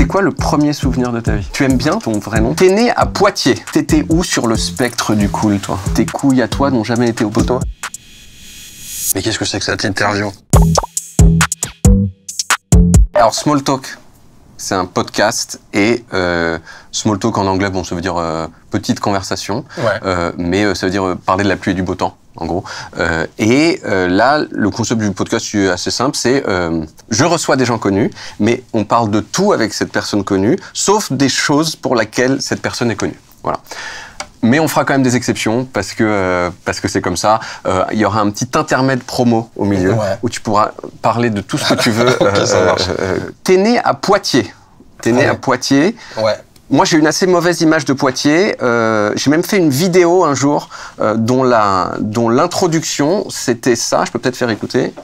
quoi le premier souvenir de ta vie? Tu aimes bien ton vrai nom? T'es né à Poitiers. T'étais où sur le spectre du cool, toi? Tes couilles à toi n'ont jamais été au poteau? Mais qu'est-ce que c'est que cette interview? Alors, Small Talk, c'est un podcast et Small Talk en anglais, bon, ça veut dire petite conversation, mais ça veut dire parler de la pluie et du beau temps, en gros. Là, le concept du podcast est assez simple, c'est je reçois des gens connus, mais on parle de tout avec cette personne connue, sauf des choses pour lesquelles cette personne est connue. Voilà. Mais on fera quand même des exceptions parce que c'est comme ça. Il y aura un petit intermède promo au milieu où tu pourras parler de tout ce que tu veux. T'es né à Poitiers. T'es né à Poitiers. Moi, j'ai une assez mauvaise image de Poitiers. J'ai même fait une vidéo un jour dont l'introduction, c'était ça. Je peux peut-être faire écouter.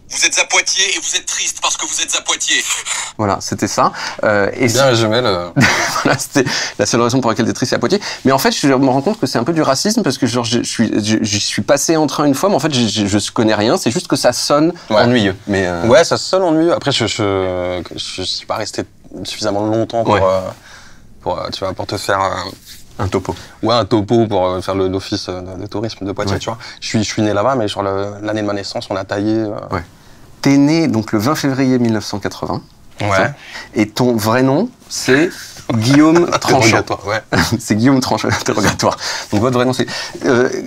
Vous êtes à Poitiers et vous êtes triste parce que vous êtes à Poitiers. Voilà, c'était ça. Bien résumé, Voilà, c'était la seule raison pour laquelle t'es triste, c'est à Poitiers. Mais en fait, je me rends compte que c'est un peu du racisme parce que genre, je suis passé en train une fois, mais en fait, je connais rien. C'est juste que ça sonne ennuyeux. Mais ouais, ça sonne ennuyeux. Après, je suis pas resté suffisamment longtemps pour te faire un topo. Ouais, un topo pour faire l'office de tourisme de Poitiers, tu vois. Je suis né là-bas, mais sur l'année de ma naissance, on a taillé. T'es né donc le 20 février 1980. Et ton vrai nom, c'est Guillaume Tranchant. C'est Guillaume Tranchant, interrogatoire. Donc votre vrai nom, c'est...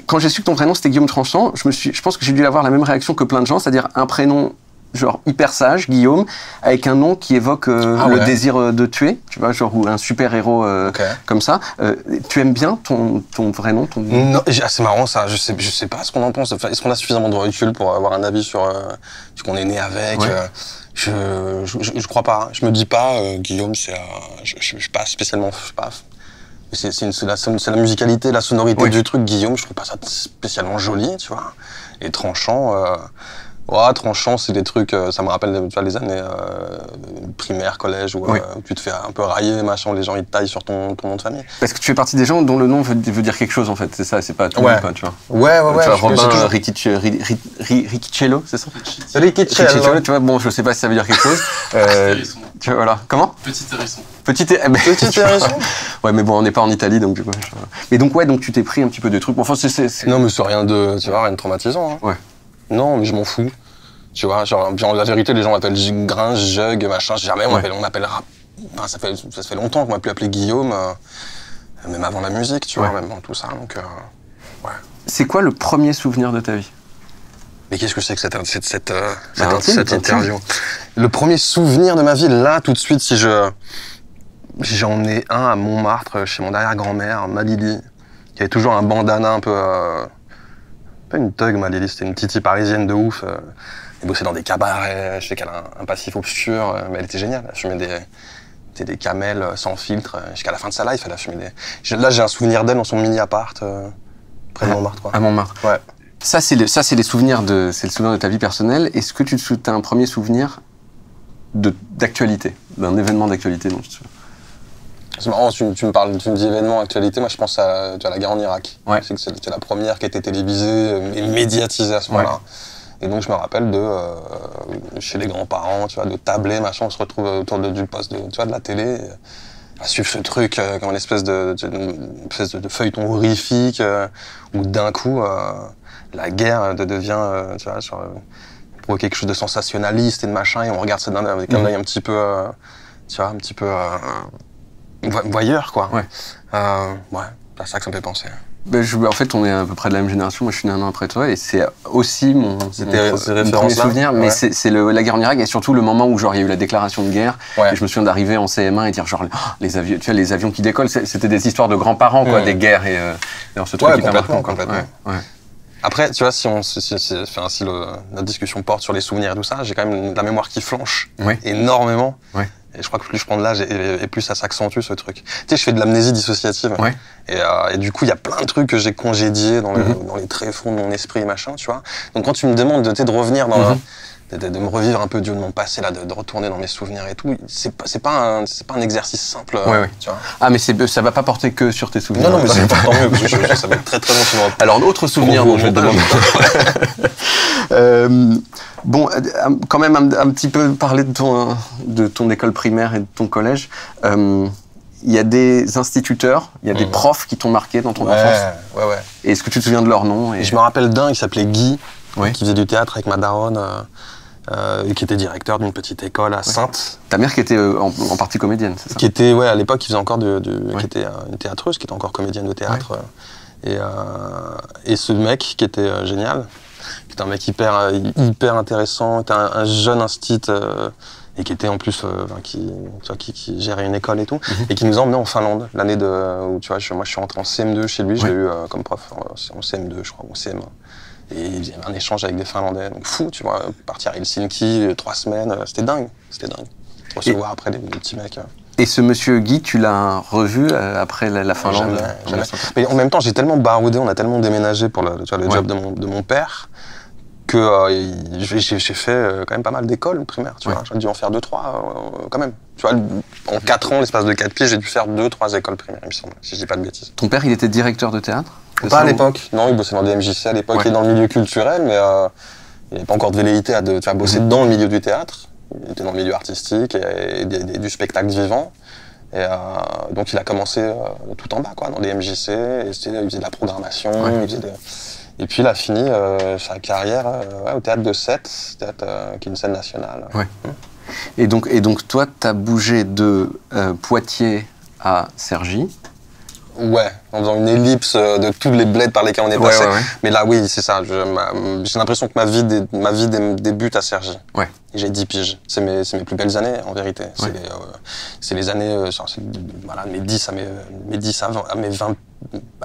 quand j'ai su que ton prénom, c'était Guillaume Tranchant, je pense que j'ai dû avoir la même réaction que plein de gens, c'est-à-dire un prénom genre hyper sage, Guillaume, avec un nom qui évoque le désir de tuer, tu vois, genre ou un super-héros comme ça. Tu aimes bien ton vrai nom, Non, c'est marrant ça, je sais pas ce qu'on en pense. Est-ce qu'on a suffisamment de recul pour avoir un avis sur ce qu'on est né avec je crois pas. Je me dis pas, Guillaume, je suis pas spécialement... C'est la musicalité, la sonorité du truc, Guillaume, je trouve pas ça spécialement joli, tu vois. Et Tranchant... Tranchant, c'est des trucs, ça me rappelle les années primaire, collège, où tu te fais un peu railler, machin, les gens ils te taillent sur ton nom de famille. Parce que tu fais partie des gens dont le nom veut dire quelque chose en fait, c'est ça, c'est pas tout le monde, quoi, tu vois. Tu vois, Robin Riccitello, c'est ça? Riccitello, tu vois, bon, je sais pas si ça veut dire quelque chose. Tu vois, voilà. Comment? Petit hérisson. Petit hérisson. Ouais, mais bon, on n'est pas en Italie, donc du coup. Mais donc, donc tu t'es pris un petit peu de trucs. Bon, enfin, non, mais c'est rien de traumatisant. Hein. Non, mais je m'en fous. Tu vois, genre, la vérité, les gens m'appellent Gringe, Jug, machin. Jamais on m'appellera. Enfin, ça fait longtemps qu'on m'a plus appelé Guillaume, même avant la musique, tu vois, même avant tout ça. Donc, C'est quoi le premier souvenir de ta vie? Mais qu'est-ce que c'est que cette interview? Le premier souvenir de ma vie, là, tout de suite, si j'en ai un à Montmartre, chez mon arrière-grand-mère, Malili, qui avait toujours un bandana un peu. Pas une thug, Malili, c'était une titi parisienne de ouf. Elle bossait dans des cabarets, je sais qu'elle a un passif obscur, mais elle était géniale. Elle fumait des camels sans filtre. Jusqu'à la fin de sa life, elle a fumé des... Là, j'ai un souvenir d'elle dans son mini-appart, près de Montmartre. À Montmartre. Ouais. Ça, c'est le souvenir de ta vie personnelle. Est-ce que tu as un premier souvenir d'actualité, d'un événement d'actualité dont tu te souviens? C'est marrant, tu me dis événement, actualité, moi je pense à la guerre en Irak. C'était la première qui a été télévisée et médiatisée à ce moment-là. Et donc je me rappelle chez les grands-parents, tu vois, de tabler, machin, on se retrouve autour du poste de la télé, à suivre ce truc comme une espèce de feuilleton horrifique, où d'un coup, la guerre devient, tu vois, pour quelque chose de sensationnaliste et de machin, et on regarde ça avec un œil un petit peu, tu vois, un petit peu... voyeur, quoi. C'est à ça que ça me fait penser. En fait, on est à peu près de la même génération. Moi, je suis né un an après toi, et c'est aussi mon premier souvenir. Mais c'est la guerre en Irak, et surtout le moment où genre il y a eu la déclaration de guerre. Et je me souviens d'arriver en CM1 et dire genre les avions, tu vois, les avions qui décollent. C'était des histoires de grands-parents, quoi, des guerres et ce truc hyper marquant. Après, tu vois, si notre discussion porte sur les souvenirs et tout ça, j'ai quand même la mémoire qui flanche énormément. Et je crois que plus je prends de l'âge et plus ça s'accentue, ce truc. Tu sais, je fais de l'amnésie dissociative. Et du coup, il y a plein de trucs que j'ai congédiés dans les tréfonds de mon esprit, machin, tu vois. Donc quand tu me demandes de revenir de me revivre un peu de mon passé, là, de retourner dans mes souvenirs et tout. C'est pas un exercice simple, tu vois. Ah, mais ça va pas porter que sur tes souvenirs. Non, mais c'est tant mieux, parce que ça va être très très bon sur moi. Alors, autre souvenir dont je vais te demander. Bon, quand même un petit peu parler de ton école primaire et de ton collège. Il y a des instituteurs, il y a des profs qui t'ont marqué dans ton enfance. Ouais. Et est-ce que tu te souviens de leur nom et... Je me rappelle d'un, il s'appelait Guy, qui faisait du théâtre avec ma daronne, qui était directeur d'une petite école à Saintes. Ta mère qui était en partie comédienne, c'est ça? Qui était, à l'époque, qui faisait encore qui était une théâtreuse, qui était encore comédienne de théâtre. Et ce mec qui était génial, qui était un mec hyper intéressant, qui était un jeune instit, et qui était en plus, qui gérait une école et tout, et qui nous a emmenés en Finlande, l'année où, tu vois, moi je suis rentré en CM2 chez lui, je l'ai eu comme prof en CM2, je crois, ou en CM1. Et il y avait un échange avec des Finlandais, donc fou, tu vois, partir à Helsinki, 3 semaines, c'était dingue. Recevoir après des petits mecs. Et ce monsieur Guy, tu l'as revu après la Finlande? Jamais. Mais en même temps, j'ai tellement baroudé, on a tellement déménagé pour le job de mon père, que j'ai fait quand même pas mal d'écoles primaires, tu vois. J'ai dû en faire 2-3 quand même. Tu vois, en 4 ans, l'espace de 4 pieds, j'ai dû faire 2-3 écoles primaires, il me semble, si je dis pas de bêtises. Ton père, il était directeur de théâtre? Pas à l'époque, non, il bossait dans des MJC à l'époque, il est dans le milieu culturel, mais il n'y avait pas encore de velléité à bosser dans le milieu du théâtre. Il était dans le milieu artistique et du spectacle vivant. Et donc il a commencé tout en bas, quoi, dans des MJC, et il faisait de la programmation, et puis il a fini sa carrière au Théâtre de Sète, qui est une scène nationale. Et donc toi, tu as bougé de Poitiers à Cergy. Ouais, en faisant une ellipse de tous les bleds par lesquels on est passé. Mais là, oui, c'est ça. J'ai l'impression que ma vie débute à Cergy. Et j'ai 10 piges. C'est mes plus belles années, en vérité. C'est les années, mes 10 à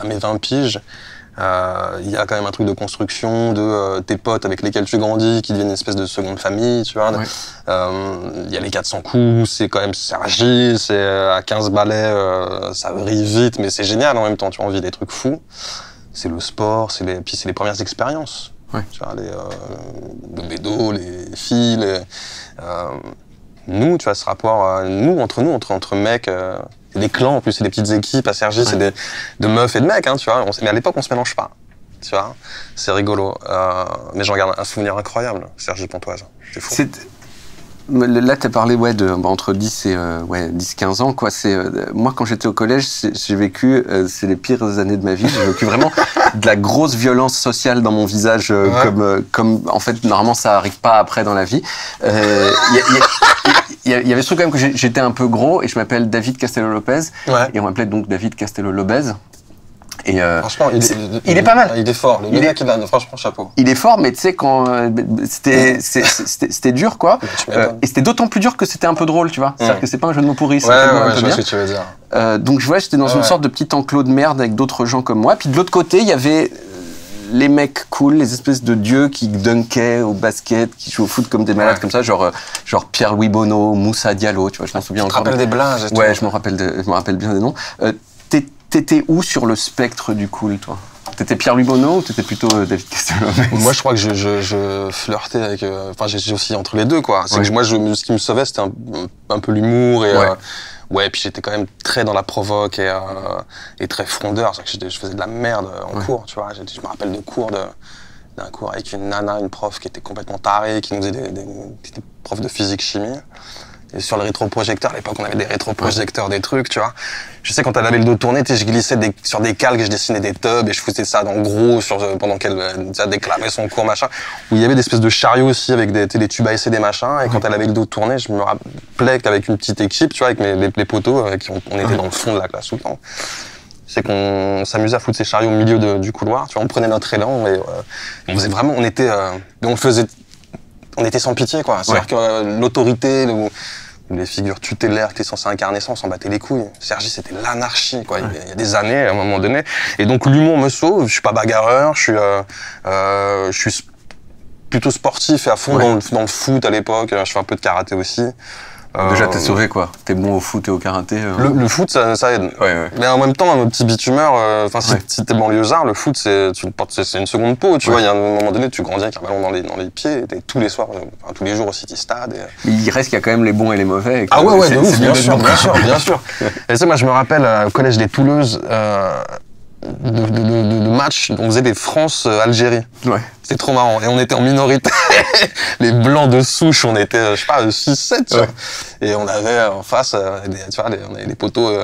mes 20 piges. Il y a quand même un truc de construction de tes potes avec lesquels tu grandis qui deviennent une espèce de seconde famille, tu vois. Il y a les 400 coups, c'est quand même Cergy, c'est à 15 balais, ça vrille vite, mais c'est génial en même temps, tu as envie des trucs fous. C'est le sport, puis c'est les premières expériences. Tu vois, le bédo, les filles, nous, tu vois, ce rapport, entre mecs, des clans en plus, c'est des petites équipes à Cergy, c'est de meufs et de mecs, hein, tu vois. Mais à l'époque, on se mélange pas, tu vois. C'est rigolo. Mais j'en garde un souvenir incroyable, Cergy-Pontoise. C'est fou. Là, tu as parlé entre 10 et 10-15 ans. Quoi. Moi, quand j'étais au collège, j'ai vécu, c'est les pires années de ma vie. J'ai vécu vraiment de la grosse violence sociale dans mon visage, comme en fait, normalement, ça n'arrive pas après dans la vie. Il y avait ce truc quand même que j'étais un peu gros et je m'appelle David Castello-Lopez. Et on m'appelait donc David Castello-Lobez. Et franchement, il est pas mal. Il est fort. Le mec, franchement, chapeau. Il est fort, mais tu sais, quand c'était dur, quoi. Et c'était d'autant plus dur que c'était un peu drôle, tu vois. C'est-à-dire que c'est pas un jeu de mots pourri. Je vois ce que tu veux dire. Donc, j'étais dans une sorte de petit enclos de merde avec d'autres gens comme moi. Puis de l'autre côté, il y avait les mecs cool, les espèces de dieux qui dunkaient au basket, qui jouent au foot comme des malades comme ça, genre Pierre-Louis Bonneau, Moussa Diallo, tu vois, je m'en souviens encore. Tu te rappelles des blagues et tout. Ouais, je me rappelle bien des noms. T'étais où sur le spectre du cool, toi? T'étais Pierre-Louis Bonneau ou t'étais plutôt David Castello? Moi, je crois que je flirtais avec... j'ai aussi entre les deux, quoi. C'est que moi, ce qui me sauvait, c'était un peu l'humour et... puis j'étais quand même très dans la provoque et très frondeur. C'est que je faisais de la merde en cours, tu vois. Je me rappelle d'un cours avec une nana, une prof qui était complètement tarée, qui nous faisait des profs de physique-chimie. Et sur le rétroprojecteur, à l'époque, on avait des rétroprojecteurs, des trucs, tu vois. Je sais, quand elle avait le dos tourné, je glissais sur des calques, je dessinais des tubs et je foutais ça dans gros pendant qu'elle déclamait son cours, machin. Où il y avait des espèces de chariots aussi avec des tubes à essai, des machins. Et quand elle avait le dos tourné, je me rappelais qu'avec une petite équipe, tu vois, avec les potos, on était dans le fond de la classe tout le temps. C'est qu'on s'amusait à foutre ces chariots au milieu du couloir, tu vois. On prenait notre élan et on faisait vraiment, on était sans pitié, quoi. C'est-à-dire que l'autorité, les figures tutélaires que t'es censé incarner ça, on s'en battait les couilles. Cergy, c'était l'anarchie, quoi. Il y a des années, à un moment donné. Et donc, l'humour me sauve. Je suis pas bagarreur, je suis plutôt sportif et à fond dans le foot à l'époque. Je fais un peu de karaté aussi. Déjà, t'es sauvé, quoi. T'es bon au foot et au karaté. Le foot, ça aide. Ouais. Mais en même temps, un petit bitumeur, si t'es banlieusard, le foot, c'est une seconde peau, tu vois. Il y a un moment donné, tu grandis avec un ballon dans les pieds, et tous les soirs, tous les jours au City Stade. Mais il reste qu'il y a quand même les bons et les mauvais. Ah ouais, de ouf, bien sûr. Et tu sais, moi, je me rappelle, au collège des Toulouse, de matchs, on faisait des France-Algérie. Ouais. C'était trop marrant. Et on était en minorité. Les blancs de souche, on était, je sais pas, 6-7, tu vois. Et on avait en face, on avait des poteaux,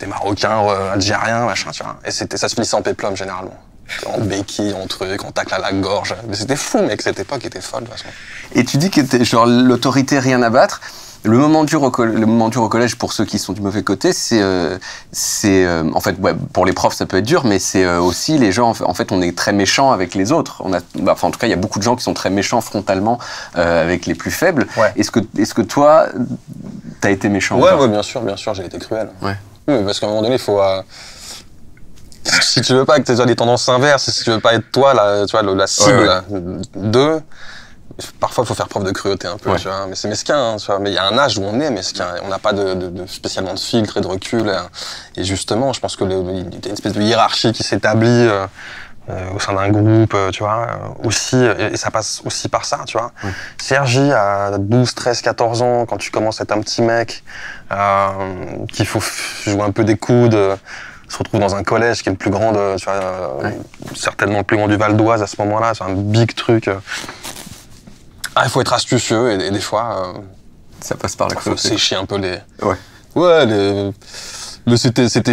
des Marocains, Algériens, machin, tu vois. Et ça se finissait en péplum, généralement. En béquille, en truc, on tacle à la gorge. Mais c'était fou, mec, cette époque était folle, de toute façon. Et tu dis que genre l'autorité, rien à battre. Le moment dur au collège, pour ceux qui sont du mauvais côté, c'est en fait, ouais, pour les profs ça peut être dur, mais c'est aussi les gens, en fait on est très méchants avec les autres. En tout cas il y a beaucoup de gens qui sont très méchants frontalement avec les plus faibles. Ouais. Est-ce que toi, t'as été méchant? Ouais, bien sûr, j'ai été cruel. Ouais. Oui, parce qu'à un moment donné, il faut... si tu veux pas que tu aies des tendances inverses, si tu veux pas être toi, la cible d'eux, parfois, il faut faire preuve de cruauté un peu, tu vois. Mais c'est mesquin, tu vois. Mais il y a un âge où on est mesquin. On n'a pas spécialement de filtre et de recul. Et justement, je pense que il y a une espèce de hiérarchie qui s'établit au sein d'un groupe, tu vois. Aussi, et ça passe aussi par ça, tu vois. Sergi, à 12, 13, 14 ans, quand tu commences à être un petit mec, qu'il faut jouer un peu des coudes, se retrouve dans un collège qui est le plus grand, tu vois, certainement le plus grand du Val d'Oise à ce moment-là. C'est un big truc. Il faut être astucieux et des fois, ça passe par la cruauté. Faut sécher un peu les.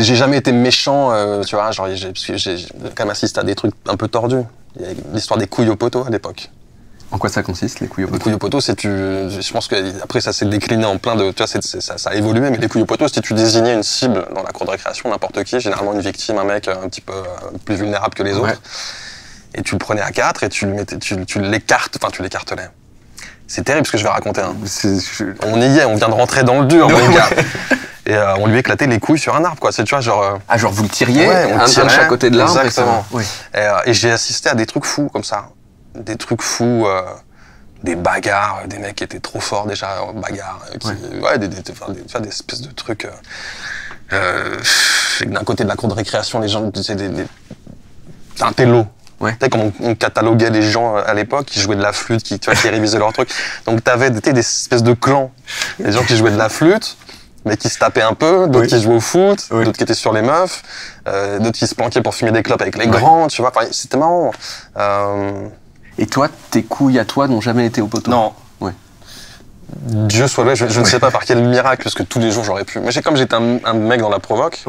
J'ai jamais été méchant, tu vois. Genre, parce que j'ai quand même assisté à des trucs un peu tordus. Il y a l'histoire des couilles au poteau à l'époque. En quoi ça consiste, les couilles au poteau? Les couilles au poteau, je pense que après ça s'est décliné en plein de, tu vois, ça a évolué. Mais les couilles au poteau, si tu désignais une cible dans la cour de récréation, n'importe qui, généralement une victime, un mec un petit peu plus vulnérable que les autres, et tu le prenais à 4 et tu l'écartelais. C'est terrible ce que je vais raconter. Hein. On y est, on vient de rentrer dans le dur, mon gars. Et on lui éclatait les couilles sur un arbre, quoi. C'est, tu vois, genre. Genre vous le tiriez, on un de chaque côté de l'arbre. Exactement. Et j'ai assisté à des trucs fous comme ça. Des trucs fous, des bagarres, des mecs qui étaient trop forts déjà en bagarre. Des espèces de trucs. D'un côté de la cour de récréation, les gens, c'est un télo. Tu sais, comme on cataloguait les gens à l'époque, qui jouaient de la flûte, qui révisaient leurs trucs. Donc t'avais des espèces de clans. Des gens qui jouaient de la flûte, mais qui se tapaient un peu, d'autres qui jouaient au foot, d'autres qui étaient sur les meufs, d'autres qui se planquaient pour fumer des clopes avec les grands, tu vois. Enfin, c'était marrant. Et toi, tes couilles à toi n'ont jamais été au poteau? Non. Dieu soit loué, je ne sais pas par quel miracle, parce que tous les jours j'aurais pu. Mais comme j'étais un mec dans la provoque,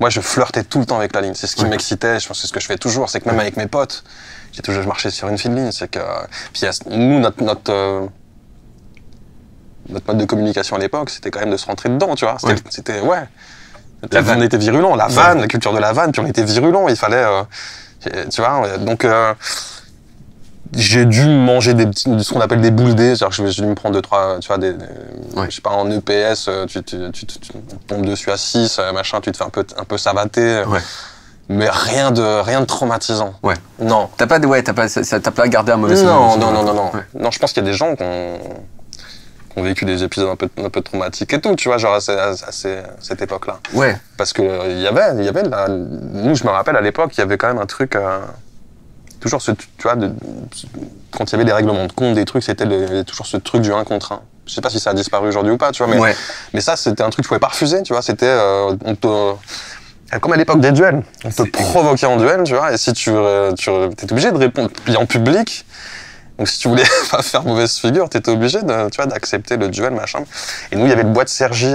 moi, je flirtais tout le temps avec la ligne. C'est ce qui m'excitait. Je pense que c'est ce que je fais toujours. C'est que même avec mes potes, j'ai toujours marché sur une fine ligne. C'est que puis nous, notre mode de communication à l'époque, c'était quand même de se rentrer dedans, tu vois. C'était on était virulents. La vanne, la culture de la vanne. Puis on était virulents. Il fallait, tu vois. Donc j'ai dû manger ce qu'on appelle des boules dés, c'est-à-dire que j'ai dû me prendre 2-3, tu vois, je sais pas, en EPS, tu tombes dessus à 6, machin, tu te fais un peu savater, mais rien de traumatisant. Non. T'as pas gardé un mauvais souvenir? Non, je pense qu'il y a des gens qui ont vécu des épisodes un peu traumatiques et tout, tu vois, genre à cette époque-là. Parce que il y avait nous, je me rappelle à l'époque, il y avait quand même un truc. Toujours tu vois, quand il y avait des règlements de compte, des trucs, c'était toujours ce truc du 1 contre 1. Je sais pas si ça a disparu aujourd'hui ou pas, tu vois, mais ça, c'était un truc que tu pouvais pas refuser, tu vois, c'était, comme à l'époque des duels, on te provoquait en duel, tu vois, et si tu étais obligé de répondre, puis en public, donc si tu voulais pas faire mauvaise figure, t'étais obligé d'accepter le duel, machin. Et nous, il y avait le bois de Sergi,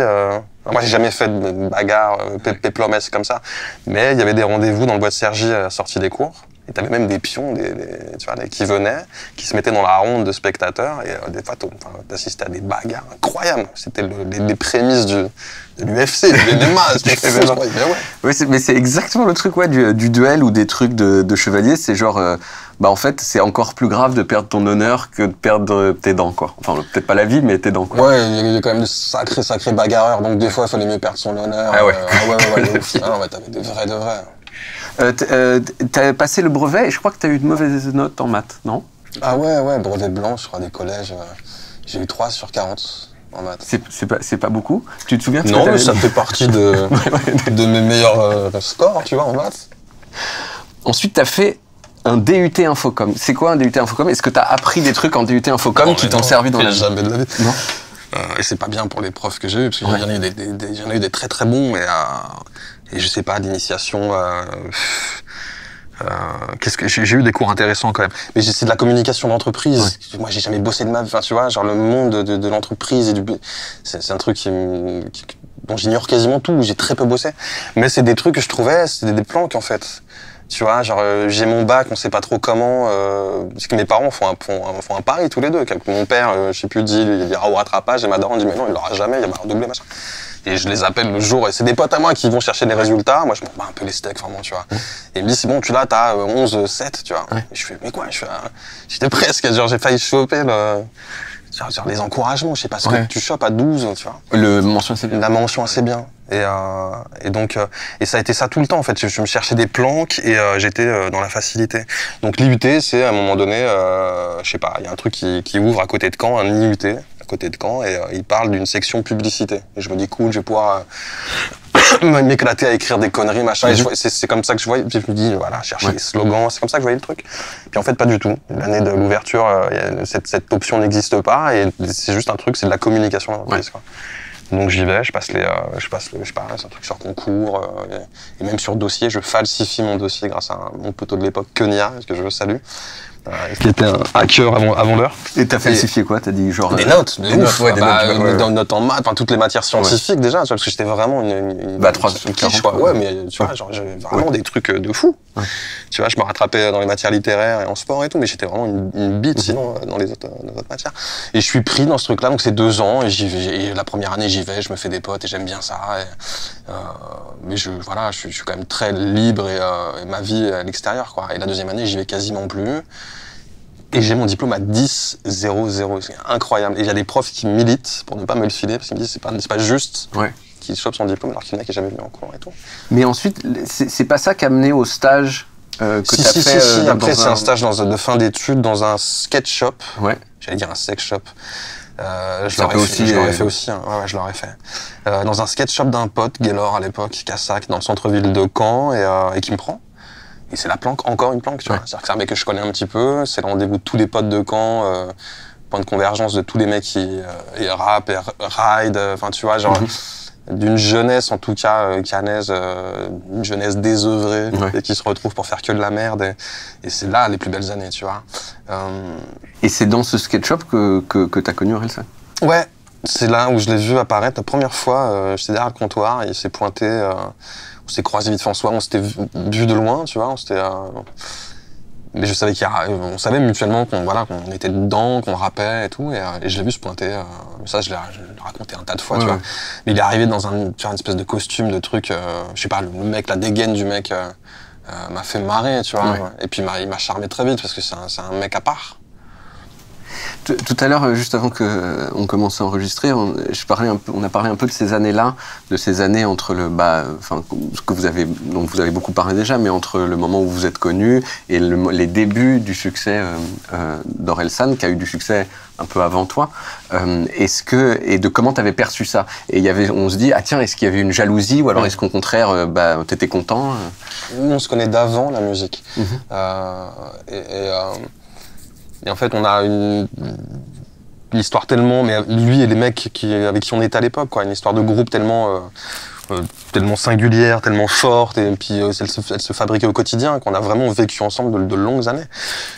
moi j'ai jamais fait de bagarre, péplomesse comme ça, mais il y avait des rendez-vous dans le bois de Sergi à la sortie des cours. Et t'avais même des pions, tu vois, qui venaient, qui se mettaient dans la ronde de spectateurs, et des fois, t'assistais à des bagarres incroyables. C'était les prémices de l'UFC, du MMA. Mais c'est exactement le truc, du duel ou des trucs de chevalier. C'est genre, en fait, c'est encore plus grave de perdre ton honneur que de perdre tes dents, quoi. Enfin, peut-être pas la vie, mais tes dents, quoi. Ouais, il y a quand même de sacrés bagarreurs, donc des fois, il fallait mieux perdre son honneur. T'avais des vrais de vrais. T'as passé le brevet et je crois que t'as eu de mauvaises notes en maths, non? Ah ouais, brevet blanc, je crois, des collèges. J'ai eu 3 sur 40 en maths. C'est pas beaucoup. Tu te souviens? Non, mais ça fait partie de mes meilleurs scores, tu vois, en maths. Ensuite, tu as fait un DUT Infocom. C'est quoi un DUT Infocom? Est-ce que tu as appris des trucs en DUT Infocom qui t'ont servi dans la vie? Jamais de la vie. Non. Et c'est pas bien pour les profs que j'ai eu, parce qu'il y en a eu des très très bons, et je sais pas, d'initiation. J'ai eu des cours intéressants quand même, mais c'est de la communication d'entreprise. Ouais. Moi, j'ai jamais bossé de ma vie. Enfin, tu vois, genre le monde de l'entreprise c'est un truc dont j'ignore quasiment tout. J'ai très peu bossé, mais c'est des trucs que je trouvais, c'est des planques en fait. Tu vois, genre j'ai mon bac, on sait pas trop comment, parce que mes parents font un pari tous les deux. Mon père, je sais plus, il ira au rattrapage, et ma daronne dit mais non, il l'aura jamais, il va redoubler machin. Et je les appelle le jour, et c'est des potes à moi qui vont chercher les résultats. Moi, je m'en bats un peu les steaks, vraiment, tu vois. Et il me dit, c'est bon, tu l'as, t'as 11-7, tu vois. Et je fais, mais quoi? J'étais presque, genre, j'ai failli choper genre les encouragements, je sais pas ce que tu chopes à 12, tu vois. Le mention assez bien. La mention assez bien. Et donc, ça a été ça tout le temps, en fait. Je me cherchais des planques, et j'étais dans la facilité. Donc, l'IUT, c'est à un moment donné, je sais pas, il y a un truc qui ouvre à côté de Caen, un IUT. Côté de Caen, et il parle d'une section publicité. Et je me dis, cool, je vais pouvoir m'éclater à écrire des conneries, machin. Et c'est comme ça que je voyais. Je me dis, voilà, chercher des slogans, c'est comme ça que je voyais le truc. Puis en fait, pas du tout. L'année de l'ouverture, cette option n'existe pas, et c'est juste un truc, c'est de la communication d'entreprise, quoi. Donc j'y vais, je passe, je sais pas, c'est un truc sur concours, et même sur dossier, je falsifie mon dossier grâce à mon poteau de l'époque, Kenya, que je salue. Qui était un hacker avant l'heure. Et t'as falsifié quoi? T'as dit genre... Des notes, des notes en maths, toutes les matières scientifiques déjà, parce que j'étais vraiment une quiche, quoi. Ouais, mais tu vois, genre, j'avais vraiment des trucs de fou. Tu vois, je me rattrapais dans les matières littéraires et en sport et tout, mais j'étais vraiment une bite sinon dans les autres matières. Et je suis pris dans ce truc-là, donc c'est 2 ans, et j'y vais, et la première année j'y vais, je me fais des potes et j'aime bien ça. Mais je suis quand même très libre, et ma vie à l'extérieur, quoi. Et la deuxième année, j'y vais quasiment plus. Et j'ai mon diplôme à 10,00. C'est incroyable. Et il y a des profs qui militent pour ne pas me le filer, parce qu'ils me disent c'est pas juste qu'il chope son diplôme alors qu'il y en a qui n'est jamais venu en cours et tout. Mais ensuite, c'est pas ça qui a mené au stage que t'as fait Si. Après, c'est un stage de fin d'études dans un sketch shop. Ouais. J'allais dire un sex shop. Je l'aurais fait aussi. Hein. Ouais, je l'aurais fait. Dans un sketch shop d'un pote, Gaylor à l'époque, Cassac, dans le centre-ville de Caen, et qui me prend. Et c'est la planque, encore une planque, tu vois. C'est-à-dire que c'est un mec que je connais un petit peu, c'est le rendez-vous de tous les potes de Caen, point de convergence de tous les mecs qui rap, et ride, enfin tu vois, genre d'une jeunesse en tout cas canaise, une jeunesse désœuvrée, et qui se retrouve pour faire que de la merde, et c'est là les plus belles années, tu vois. Et c'est dans ce sketch shop que t'as connu Orelsan? Ouais, c'est là où je l'ai vu apparaître la première fois, j'étais derrière le comptoir, et il s'est pointé... On s'est croisés vite fait en soi, on s'était vu de loin, tu vois, mais je savais on savait mutuellement qu'on était dedans, qu'on rappait et tout, et je l'ai vu se pointer. Ça, je l'ai raconté un tas de fois, tu vois. Mais il est arrivé dans une espèce de costume, de truc, je sais pas, le mec, la dégaine du mec m'a fait marrer, tu vois. Et puis il m'a charmé très vite parce que c'est un mec à part. Tout à l'heure, juste avant qu'on commence à enregistrer, on a parlé un peu de ces années-là, de ces années entre dont vous avez beaucoup parlé déjà, mais entre le moment où vous êtes connus et les débuts du succès d'Orelsan, qui a eu du succès un peu avant toi. Et de comment tu avais perçu ça? Et on se dit, ah tiens, est-ce qu'il y avait une jalousie, ou alors est-ce qu'au contraire, t'étais content? Nous, on se connaît d'avant la musique. Et en fait, on a une histoire tellement, mais lui et les mecs avec qui on était à l'époque, quoi, une histoire de groupe tellement singulière, tellement forte, et puis elle se fabriquait au quotidien, qu'on a vraiment vécu ensemble de longues années.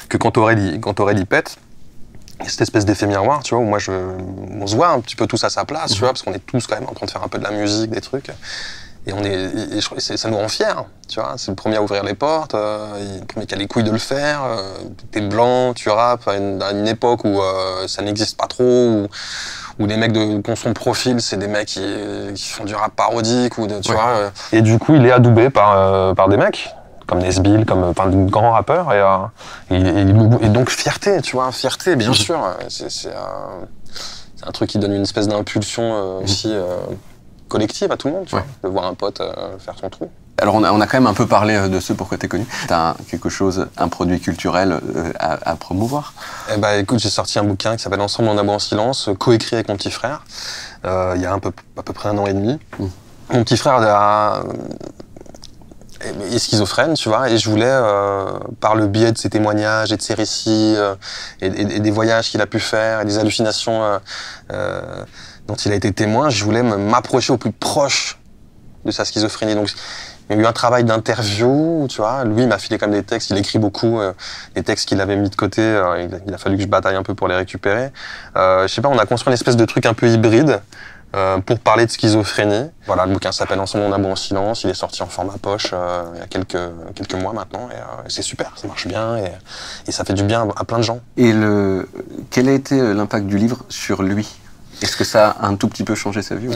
Que quand Aurélie pète, il y a cette espèce d'effet miroir, tu vois, où on se voit un petit peu tous à sa place, tu vois, parce qu'on est tous quand même en train de faire un peu de la musique, des trucs. Et je crois que ça nous rend fiers, tu vois. C'est le premier à ouvrir les portes, le premier qui a les couilles de le faire. T'es blanc, tu rappes à une époque où ça n'existe pas trop, où les mecs qui ont son profil, c'est des mecs qui font du rap parodique, tu vois. Et du coup, il est adoubé par des mecs, comme Nesbill, comme de grands rappeurs. Et donc, fierté, tu vois, fierté, bien sûr. C'est un truc qui donne une espèce d'impulsion aussi... collective à tout le monde, tu vois, de voir un pote faire son trou. Alors on a quand même un peu parlé de ce pourquoi t'es connu. T'as un produit culturel à promouvoir. Eh ben, écoute, j'ai sorti un bouquin qui s'appelle Ensemble on a beau en silence, coécrit avec mon petit frère, il y a à peu près 1 an et demi. Mon petit frère est schizophrène, tu vois, et je voulais, par le biais de ses témoignages et de ses récits, et des voyages qu'il a pu faire, et des hallucinations dont il a été témoin, je voulais m'approcher au plus proche de sa schizophrénie. Donc, il y a eu un travail d'interview, tu vois. Lui, il m'a filé comme des textes, il écrit beaucoup, des textes qu'il avait mis de côté, il a fallu que je bataille un peu pour les récupérer. Je sais pas, on a construit une espèce de truc un peu hybride, pour parler de schizophrénie. Voilà, le bouquin s'appelle Ensemble on a beau en silence, il est sorti en format poche il y a quelques mois maintenant, et c'est super, ça marche bien, et ça fait du bien à plein de gens. Et quel a été l'impact du livre sur lui ? Est-ce que ça a un tout petit peu changé sa vie ou...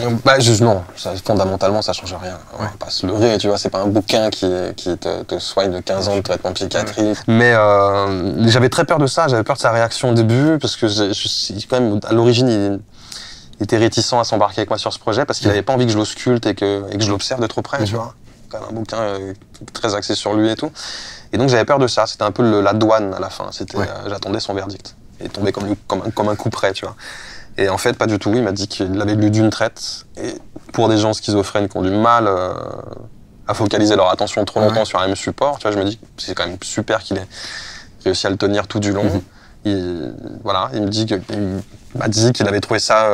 Non, fondamentalement ça change rien. On va pas se leurrer, tu vois, c'est pas un bouquin qui te soigne de 15 ans de traitement psychiatrique. Mais j'avais très peur de ça, j'avais peur de sa réaction au début, parce que quand même, à l'origine, il était réticent à s'embarquer avec moi sur ce projet, parce qu'il avait pas envie que je l'ausculte et que je l'observe de trop près, tu vois. Quand même un bouquin très axé sur lui et tout. Et donc j'avais peur de ça, c'était un peu la douane à la fin, j'attendais son verdict. Il tombait comme un coup près, tu vois. Et en fait, pas du tout. Il m'a dit qu'il l'avait lu d'une traite. Et pour des gens schizophrènes qui ont du mal à focaliser leur attention trop longtemps sur un même support, tu vois, je me dis que c'est quand même super qu'il ait réussi à le tenir tout du long. Il m'a dit qu'il avait trouvé ça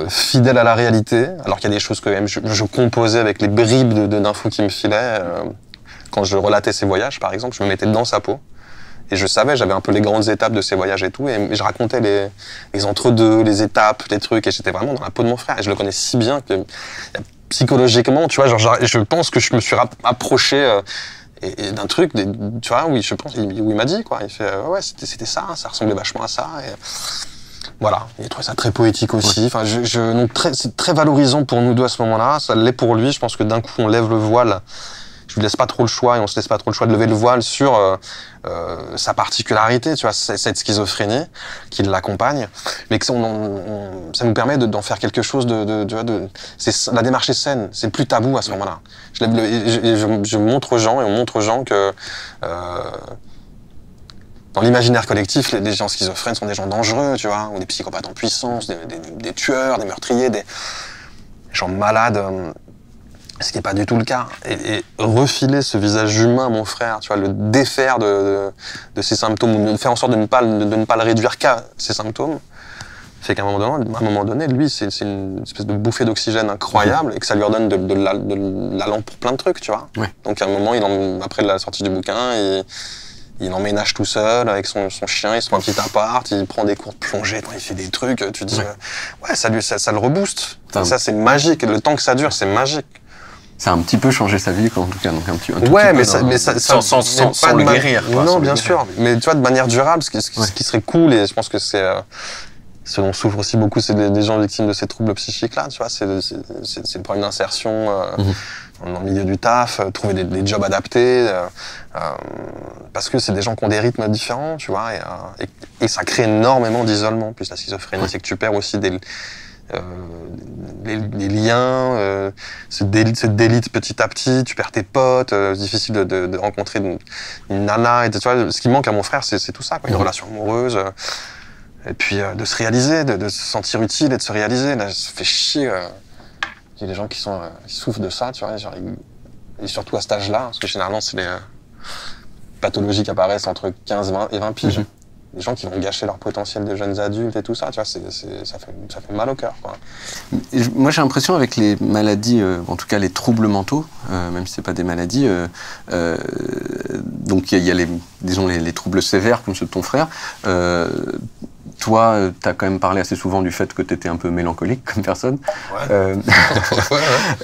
fidèle à la réalité, alors qu'il y a des choses que même je composais avec les bribes d'infos qu'il me filait. Quand je relatais ses voyages, par exemple, je me mettais dans sa peau. Et je savais, j'avais un peu les grandes étapes de ces voyages et tout, et je racontais les entre-deux, les étapes, les trucs, et j'étais vraiment dans la peau de mon frère, et je le connais si bien que psychologiquement, tu vois, genre, je pense que je me suis approché et d'un truc, tu vois, oui, je pense, où il m'a dit, quoi, il fait, ouais, c'était ça, ça ressemblait vachement à ça, et voilà, il a trouvé ça très poétique aussi, enfin, donc c'est très valorisant pour nous deux à ce moment-là, ça l'est pour lui, je pense que d'un coup, on lève le voile. Je lui laisse pas trop le choix, et on se laisse pas trop le choix de lever le voile sur sa particularité, tu vois, cette schizophrénie qui l'accompagne, mais que ça nous permet d'en faire quelque chose la démarche est saine, c'est plus tabou à ce moment-là. Je montre aux gens, et on montre aux gens que dans l'imaginaire collectif, les gens schizophrènes sont des gens dangereux, tu vois, ou des psychopathes en puissance, des tueurs, des meurtriers, des gens malades. Ce qui n'est pas du tout le cas. Et refiler ce visage humain à mon frère, tu vois, le défaire de ses symptômes, ou faire en sorte de ne pas le réduire qu'à ses symptômes, fait qu'à un moment donné, lui, c'est une espèce de bouffée d'oxygène incroyable, et que ça lui redonne de l'allant pour plein de trucs, tu vois. Ouais. Donc à un moment, après la sortie du bouquin, il emménage tout seul avec son chien, il se prend un petit appart, il prend des cours de plongée, il fait des trucs, tu te dis, ouais, ça le rebooste. Ça, c'est magique. Le temps que ça dure, c'est magique. Ça a un petit peu changé sa vie, quoi, en tout cas. Donc un petit ouais, mais sans le guérir. Quoi, non, bien sûr. Mais tu vois, de manière durable, ce qui serait cool, et je pense que c'est ce dont souffrent aussi beaucoup, c'est des gens victimes de ces troubles psychiques-là, tu vois, c'est le problème d'insertion dans le milieu du taf, trouver des jobs adaptés, parce que c'est des gens qui ont des rythmes différents, tu vois, et ça crée énormément d'isolement. Plus la schizophrénie, c'est que tu perds aussi les liens, se délite petit à petit, tu perds tes potes, c'est difficile de rencontrer une nana, et tu vois, ce qui manque à mon frère, c'est tout ça, quoi, une relation amoureuse, et puis de se réaliser, de se sentir utile et de se réaliser. Là, ça fait chier, il y a des gens qui souffrent de ça, tu vois, genre, et surtout à cet âge-là, parce que généralement c'est les pathologies qui apparaissent entre 15 et 20 piges. Des gens qui vont gâcher leur potentiel de jeunes adultes et tout ça, tu vois, ça fait mal au cœur, quoi. Moi, j'ai l'impression avec les maladies, en tout cas les troubles mentaux, même si c'est pas des maladies, donc il y a les troubles sévères comme ceux de ton frère. Toi, tu as quand même parlé assez souvent du fait que tu étais un peu mélancolique comme personne. Ouais.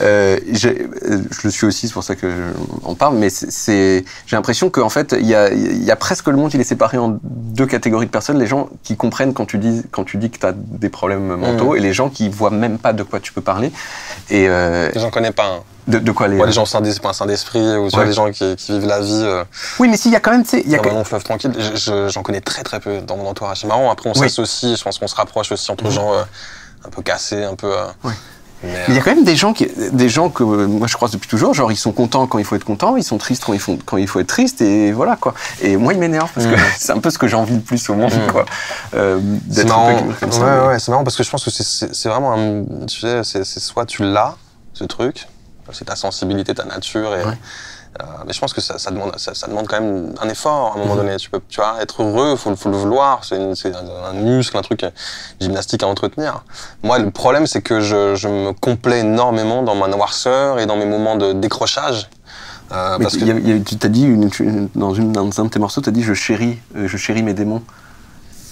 Je le suis aussi, c'est pour ça que on parle, mais j'ai l'impression qu'en fait, il y a presque le monde, il est séparé en deux catégories de personnes. Les gens qui comprennent quand tu dis que tu as des problèmes mentaux, et les gens qui voient même pas de quoi tu peux parler. Et j'en connais pas un. De quoi les... Ouais, les gens sains d'esprit, ou tu vois, les gens qui vivent la vie... Oui, mais s'il y a quand même... Il y a un long fleuve tranquille, j'en connais très très peu dans mon entourage. C'est marrant, après on s'associe, je pense qu'on se rapproche aussi entre gens un peu cassés, un peu... Mais il y a quand même des gens que moi je croise depuis toujours, genre ils sont contents quand il faut être content, ils sont tristes quand il faut être triste, et voilà quoi. Et moi ils m'énervent parce que c'est un peu ce que j'ai envie le plus au monde, quoi. C'est marrant. Comme ça, ouais, c'est marrant parce que je pense que c'est vraiment tu sais, c'est soit tu l'as, ce truc, c'est ta sensibilité, ta nature, et mais je pense que ça demande quand même un effort à un moment donné. Tu vois, être heureux, faut le vouloir. C'est un muscle, un truc gymnastique à entretenir. Moi, le problème, c'est que je me complais énormément dans ma noirceur et dans mes moments de décrochage. Parce que tu t'as dit dans un de tes morceaux, tu as dit je chéris mes démons.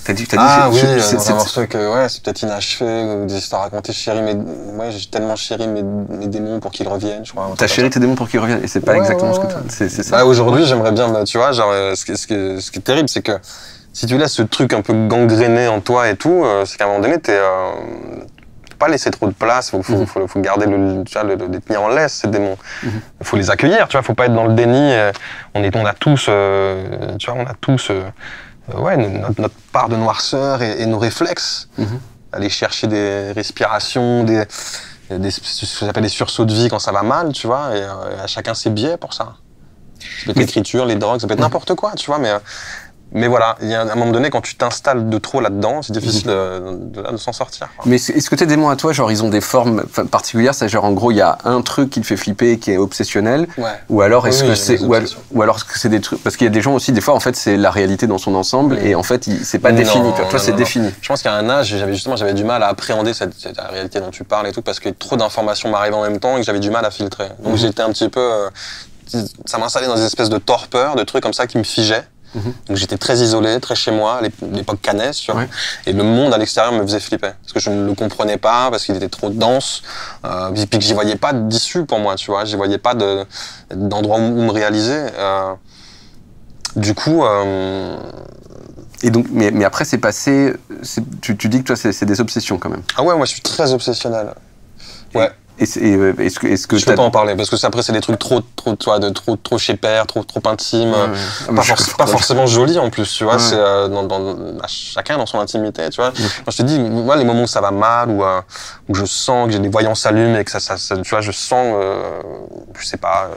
Oui, dans un morceau que c'est peut-être inachevé, ou des histoires racontées. J'ai tellement chéri mes démons pour qu'ils reviennent, je crois. T'as chéri tes démons pour qu'ils reviennent, et c'est pas exactement ce que c'est ça. Bah, aujourd'hui, j'aimerais bien, tu vois, genre, ce qui est terrible, c'est que si tu laisses ce truc un peu gangréné en toi et tout, c'est qu'à un moment donné, faut pas laisser trop de place, faut garder les tenir en laisse, ces démons. Faut les accueillir, tu vois, faut pas être dans le déni. On a tous, tu vois, notre part de noirceur et nos réflexes. Aller chercher des respirations, ce qu'on appelle des sursauts de vie quand ça va mal, tu vois, et à chacun ses biais pour ça. Ça peut être l'écriture, les drogues, ça peut être n'importe quoi, tu vois, mais voilà, il y a un moment donné, quand tu t'installes de trop là-dedans, c'est difficile de s'en sortir, quoi. Mais est-ce que tes démons à toi, genre, ils ont des formes particulières? C'est genre, en gros, il y a un truc qui te fait flipper, qui est obsessionnel, ou alors est-ce que c'est, ou alors est-ce que c'est des trucs, parce qu'il y a des gens aussi, des fois, en fait, c'est la réalité dans son ensemble, et en fait, c'est pas défini. Toi, c'est défini. Je pense qu'à un âge, j'avais du mal à appréhender cette réalité dont tu parles et tout, parce que trop d'informations m'arrivaient en même temps et que j'avais du mal à filtrer. Donc j'étais un petit peu, ça m'installait dans des espèces de torpeur, de trucs comme ça qui me figeaient. Donc j'étais très isolé, très chez moi, à l'époque Canès, tu vois. Et le monde à l'extérieur me faisait flipper. Parce que je ne le comprenais pas, parce qu'il était trop dense, puis que j'y voyais pas d'issue pour moi, tu vois. J'y voyais pas d'endroit où me réaliser. Du coup... Et donc, mais après c'est passé, tu dis que toi c'est des obsessions quand même. Ah ouais, moi je suis très obsessionnel. Ouais. Est-ce que je peux pas en parler parce que après c'est des trucs trop chez père, trop intimes, pas forcément jolis en plus, tu vois. C'est chacun dans son intimité, tu vois. Quand je te dis, moi les moments où ça va mal, où je sens que j'ai des voyants s'allument et que ça tu vois, je sens, je sais pas,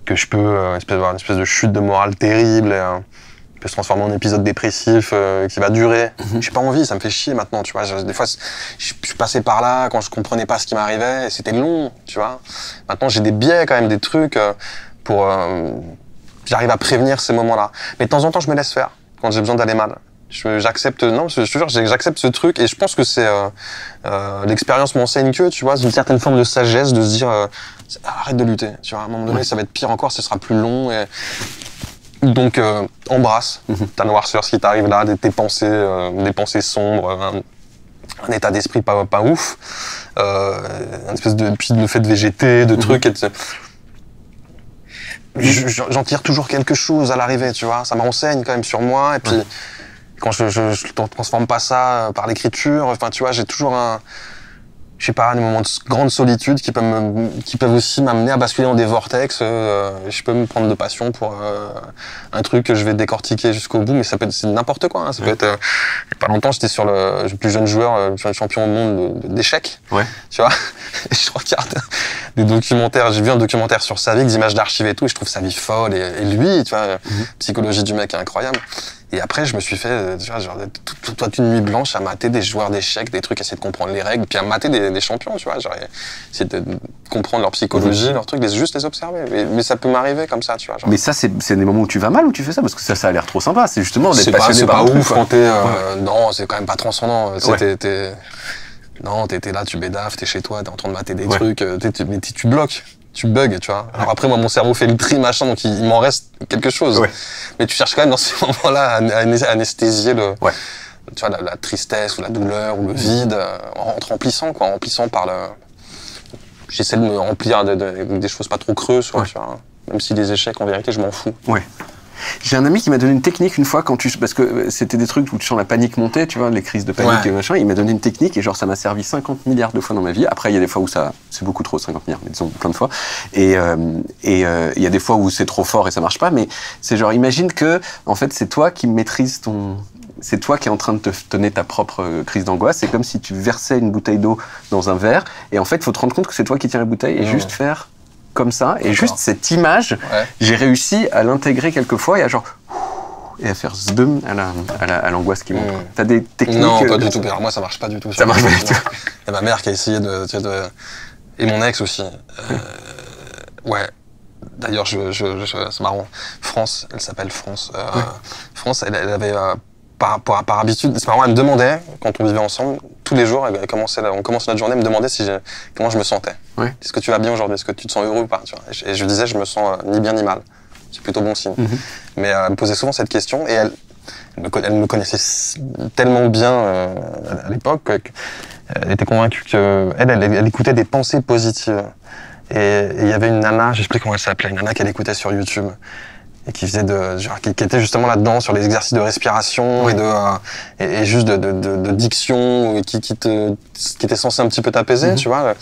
que je peux une espèce de chute de morale terrible. Se transformer en épisode dépressif qui va durer. J'ai pas envie, ça me fait chier maintenant, tu vois. Des fois, je suis passé par là quand je comprenais pas ce qui m'arrivait et c'était long, tu vois. Maintenant, j'ai des biais quand même, des trucs pour... j'arrive à prévenir ces moments-là. Mais de temps en temps, je me laisse faire quand j'ai besoin d'aller mal. J'accepte ce truc et je pense que c'est... l'expérience m'enseigne que, tu vois, une certaine forme de sagesse de se dire arrête de lutter, tu vois. À un moment donné, ça va être pire encore, ce sera plus long et... Donc, embrasse ta noirceur, ce qui t'arrive là, des pensées sombres, un état d'esprit pas ouf, une espèce puis le fait de végéter, de trucs. J'en tire toujours quelque chose à l'arrivée, tu vois, ça me renseigne quand même sur moi, et puis quand je transforme pas ça par l'écriture, enfin, tu vois, j'ai toujours je sais pas, des moments de grande solitude qui peuvent aussi m'amener à basculer dans des vortex. Je peux me prendre de passion pour un truc que je vais décortiquer jusqu'au bout, mais c'est n'importe quoi. Hein. Ça peut être. Il y a pas longtemps, j'étais sur le plus jeune joueur, le champion du monde d'échecs. Tu vois. Et je regarde des documentaires. J'ai vu un documentaire sur sa vie, des images d'archives et tout. Et je trouve sa vie folle. Et lui, tu vois, psychologie du mec est incroyable. Et après, je me suis fait, tu vois, genre, toute une nuit blanche à mater des joueurs d'échecs, des trucs, essayer de comprendre les règles, puis à mater des champions, tu vois, genre, essayer de comprendre leur psychologie, leurs trucs, juste les observer. Mais ça peut m'arriver comme ça, tu vois. Genre. Mais ça, c'est des moments où tu vas mal ou tu fais ça? Parce que ça a l'air trop sympa. C'est justement d'être passionné par un truc. C'est pas ouf quand t'es... Non, c'est quand même pas transcendant. Non, t'es là, tu bédaves, t'es chez toi, t'es en train de mater des trucs, mais tu bloques. Tu bugs, tu vois. Alors après, moi, mon cerveau fait le tri, machin, donc il m'en reste quelque chose. Mais tu cherches quand même dans ces moments-là à anesthésier tu vois, la tristesse ou la douleur ou le vide en remplissant par le... J'essaie de me remplir des choses pas trop creuses, tu vois. Même si les échecs, en vérité, je m'en fous. J'ai un ami qui m'a donné une technique une fois parce que c'était des trucs où tu sens la panique monter, tu vois, les crises de panique et machin. Il m'a donné une technique et genre ça m'a servi 50 milliards de fois dans ma vie. Après, il y a des fois où c'est beaucoup trop, 50 milliards, mais disons plein de fois. Et il y a des fois où c'est trop fort et ça marche pas. Mais c'est genre, imagine que, en fait, c'est toi qui maîtrises c'est toi qui es en train de te donner ta propre crise d'angoisse. C'est comme si tu versais une bouteille d'eau dans un verre. Et en fait, il faut te rendre compte que c'est toi qui tiens la bouteille et juste faire comme ça. Et juste cette image, j'ai réussi à l'intégrer quelquefois et à genre... et à faire zbum à l'angoisse qui monte. T'as des techniques... Non, pas du tout. Alors moi, ça marche pas du tout. Ça marche pas du tout. Et ma mère qui a essayé de... Et mon ex aussi. Ouais. D'ailleurs, c'est marrant. France, elle s'appelle France. France, elle avait... par habitude, c'est marrant, elle me demandait, quand on vivait ensemble, tous les jours, on commençait notre journée, elle me demandait comment je me sentais. Est-ce que tu vas bien aujourd'hui? Est-ce que tu te sens heureux ou pas, tu vois? Et je lui disais, je me sens ni bien ni mal. C'est plutôt bon signe. Mais elle me posait souvent cette question et elle me connaissait tellement bien à l'époque qu'elle était convaincue qu'elle écoutait des pensées positives. Et il y avait une nana, j'explique comment elle s'appelait, une nana qu'elle écoutait sur YouTube et qui faisait qui était justement là-dedans sur les exercices de respiration et juste de diction qui était censé un petit peu t'apaiser, tu vois.